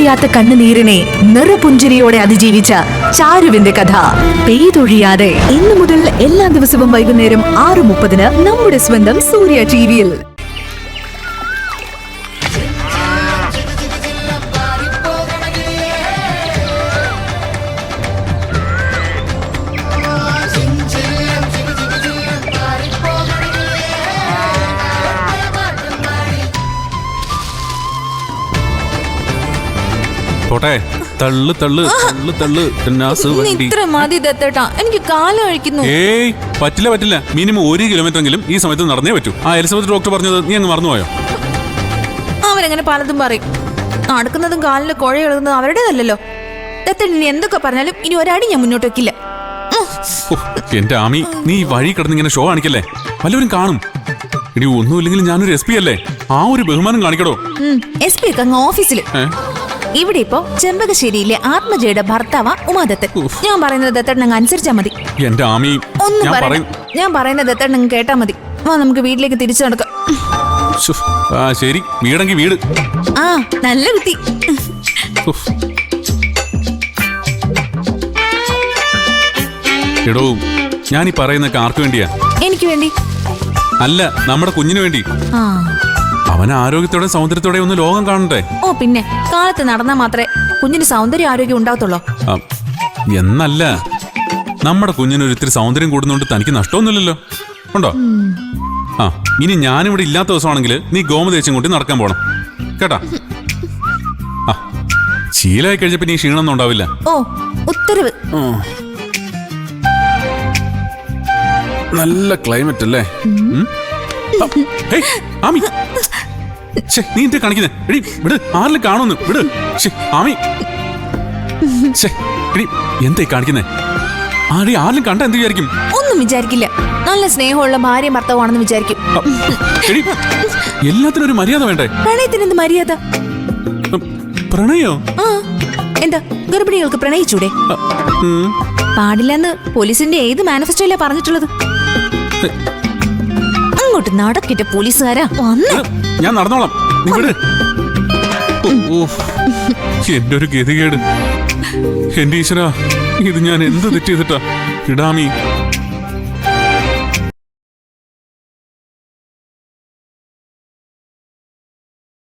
പെയ്തൊഴിയാത്ത കണ്ണുനീരിനെ നിറപുഞ്ചിരിയോടെ അതിജീവിച്ച ചാരുവിന്റെ കഥ പെയ്തൊഴിയാതെ ഇന്നു മുതൽ എല്ലാ ദിവസവും വൈകുന്നേരം 6:30 നമ്മുടെ സ്വന്തം സൂര്യ ടിവിയിൽ. തള്ളു തള്ളു തള്ളു തള്ളു ഇത്ര മതി ദത്തേട്ടാ, എനിക്ക് കാല് കഴിക്കുന്നു. ഏയ് പറ്റില്ല പറ്റില്ല, മിനിമം 1 കിലോമീറ്ററെങ്കിലും ഈ സമയത്ത് നടന്നേ പറ്റൂ. ആ എലിസബത്ത് ഡോക്ടർ പറഞ്ഞത് നീ അങ്ങ് മറന്നുപോയോ? അവരങ്ങനെ പലതും പറയും. നടക്കുന്നതും കാലിന് കുഴ എഴുതുന്നതും അവരുടേതല്ലോ. ദത്തേട്ടൻ ഇനി എന്തൊക്കെ പറഞ്ഞാലും ഇനി ഒരടി ഞാൻ മുന്നോട്ട് വെക്കില്ല. എന്റെ ആമി, നീ വഴി കിടന്നിങ്ങനെ ഷോ കാണിക്കല്ലേ, വല്ലവരും കാണും. ഇനി ഒന്നുമില്ലെങ്കിലും ഞാനൊരു SP അല്ലേ, ആ ഒരു ബഹുമാനം കാണിക്കടോ. SP ഒക്കെ അങ്ങ് ഓഫീസില്. ഇവിടെ ഇപ്പോ ചെമ്പകശ്ശേരിയിലെ ആത്മജയുടെ ഭർത്താവ ഉമാദത്തൻ. ഞാൻ പറയുന്നത് ദത്തേട്ടൻ അങ്ങ് അനുസരിച്ചാ മതി. എന്റെ ആമി, ഞാൻ പറയുന്നത് ദത്തേട്ടൻ അങ്ങ് കേട്ടാ മതി. വാ നമുക്ക് വീട്ടിലേക്ക് തിരിച്ചു നടക്കാം. ശരി, വീടെങ്കിൽ വീട്. ആ നല്ല കുട്ടി. എടോ, ഞാൻ ഈ പറയുന്നൊക്കെ ആർക്ക് വേണ്ടിയാ? എനിക്ക് വേണ്ടി അല്ല, നമ്മുടെ കുഞ്ഞിന് വേണ്ടി. അവൻ ആരോഗ്യത്തോടെ സൗന്ദര്യത്തോടെ ഒന്ന് ലോകം കാണട്ടെ. ഓ പിന്നെ, കാലത്ത് നടന്നാൽ മാത്രമേ കുഞ്ഞിന് സൗന്ദര്യ ആരോഗ്യം ഉണ്ടാവത്തുള്ളൂ എന്നല്ല, നമ്മുടെ കുഞ്ഞിന് ഒരിത്തിരി സൗന്ദര്യം കൂടുന്നോണ്ട് തനിക്ക് നഷ്ടമൊന്നുമില്ലല്ലോ, ഉണ്ടോ? ആ, ഇനി ഞാനിവിടെ ഇല്ലാത്ത ദിവസമാണെങ്കിൽ നീ ഗോമതേച്ചും കൂട്ടി നടക്കാൻ പോണം കേട്ടാ. ആ, ശീലമായി കഴിഞ്ഞപ്പോ നീ ക്ഷീണമൊന്നും ഉണ്ടാവില്ല. ഓ ഉത്തരവ്. നല്ല ക്ലൈമറ്റ് അല്ലേ? ആമി, നീ എന്തേ കാണിക്കുന്നേ? എടി വിട്, ആരിലും കാണുന്നു, വിട്. ആമി, എന്തേ കാണിക്കുന്നേ? ആരിലും കണ്ട എന്ത് വിചാരിക്കും? ഒന്നും വിചാരിക്കില്ല. നല്ല സ്നേഹമുള്ള ഭാര്യയും ഭർത്താവാണെന്ന് വിചാരിക്കും. എല്ലാത്തിനും ഒരു മര്യാദ വേണ്ടേ? പ്രണയത്തിന് എന്ത് മര്യാദ? പ്രണയോ? എന്താ, ഗർഭിണികൾക്ക് പ്രണയിച്ചൂടെ? പാടില്ലെന്ന് പോലീസിന്റെ ഏത് മാനിഫെസ്റ്റോയിലാ പറഞ്ഞിട്ടുള്ളത്? അങ്ങോട്ട് നടക്കിട്ട് പോലീസുകാരാ വന്ന്. ഞാൻ നടന്നോളാം, എന്റെ ഒരു ഗതികേട്. എന്റെ ഈശ്വരാ, ഇത് ഞാൻ എന്ത് തെറ്റ് ചെയ്തിട്ടാ? ഇടാമി,